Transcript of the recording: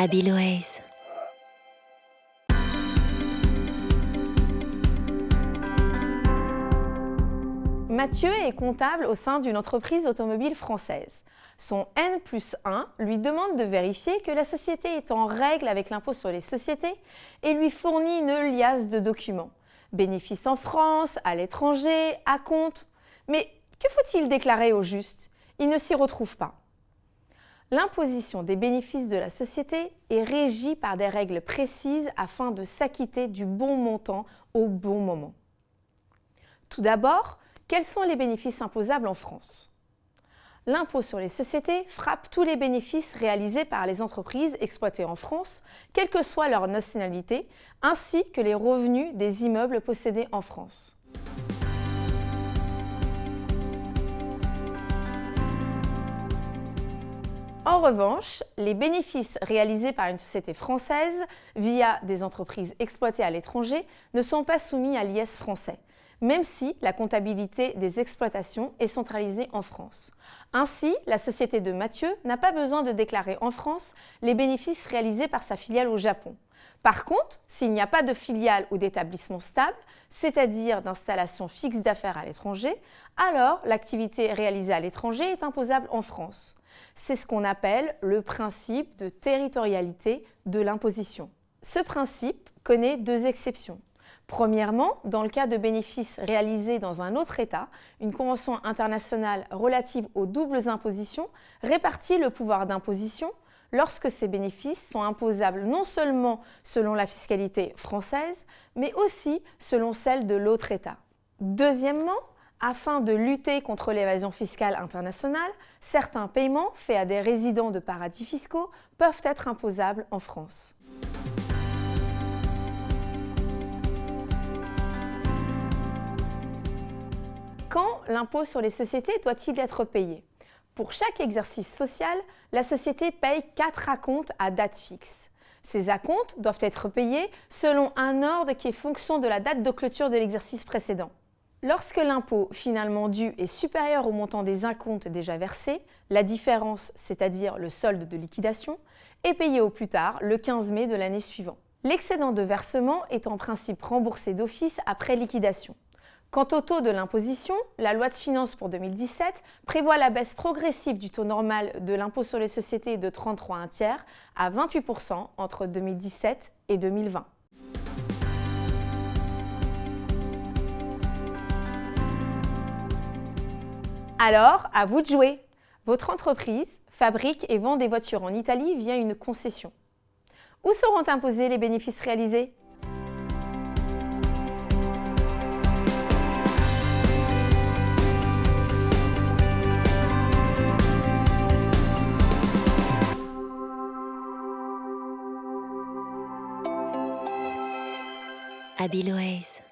Habilways. Mathieu est comptable au sein d'une entreprise automobile française. Son N+1 lui demande de vérifier que la société est en règle avec l'impôt sur les sociétés et lui fournit une liasse de documents. Bénéfices en France, à l'étranger, acompte. Mais que faut-il déclarer au juste? Il ne s'y retrouve pas. L'imposition des bénéfices de la société est régie par des règles précises afin de s'acquitter du bon montant au bon moment. Tout d'abord, quels sont les bénéfices imposables en France? L'impôt sur les sociétés frappe tous les bénéfices réalisés par les entreprises exploitées en France, quelle que soit leur nationalité, ainsi que les revenus des immeubles possédés en France. En revanche, les bénéfices réalisés par une société française via des entreprises exploitées à l'étranger ne sont pas soumis à l'IS français, même si la comptabilité des exploitations est centralisée en France. Ainsi, la société de Mathieu n'a pas besoin de déclarer en France les bénéfices réalisés par sa filiale au Japon. Par contre, s'il n'y a pas de filiale ou d'établissement stable, c'est-à-dire d'installation fixe d'affaires à l'étranger, alors l'activité réalisée à l'étranger est imposable en France. C'est ce qu'on appelle le principe de territorialité de l'imposition. Ce principe connaît deux exceptions. Premièrement, dans le cas de bénéfices réalisés dans un autre État, une convention internationale relative aux doubles impositions répartit le pouvoir d'imposition lorsque ces bénéfices sont imposables non seulement selon la fiscalité française, mais aussi selon celle de l'autre État. Deuxièmement, afin de lutter contre l'évasion fiscale internationale, certains paiements faits à des résidents de paradis fiscaux peuvent être imposables en France. Quand l'impôt sur les sociétés doit-il être payé? Pour chaque exercice social, la société paye 4 acomptes à date fixe. Ces acomptes doivent être payés selon un ordre qui est fonction de la date de clôture de l'exercice précédent. Lorsque l'impôt finalement dû est supérieur au montant des acomptes déjà versés, la différence, c'est-à-dire le solde de liquidation, est payé au plus tard le 15 mai de l'année suivante. L'excédent de versement est en principe remboursé d'office après liquidation. Quant au taux de l'imposition, la loi de finances pour 2017 prévoit la baisse progressive du taux normal de l'impôt sur les sociétés de 33,1 à 28% entre 2017 et 2020. Alors, à vous de jouer! Votre entreprise fabrique et vend des voitures en Italie via une concession. Où seront imposés les bénéfices réalisés? Habilways.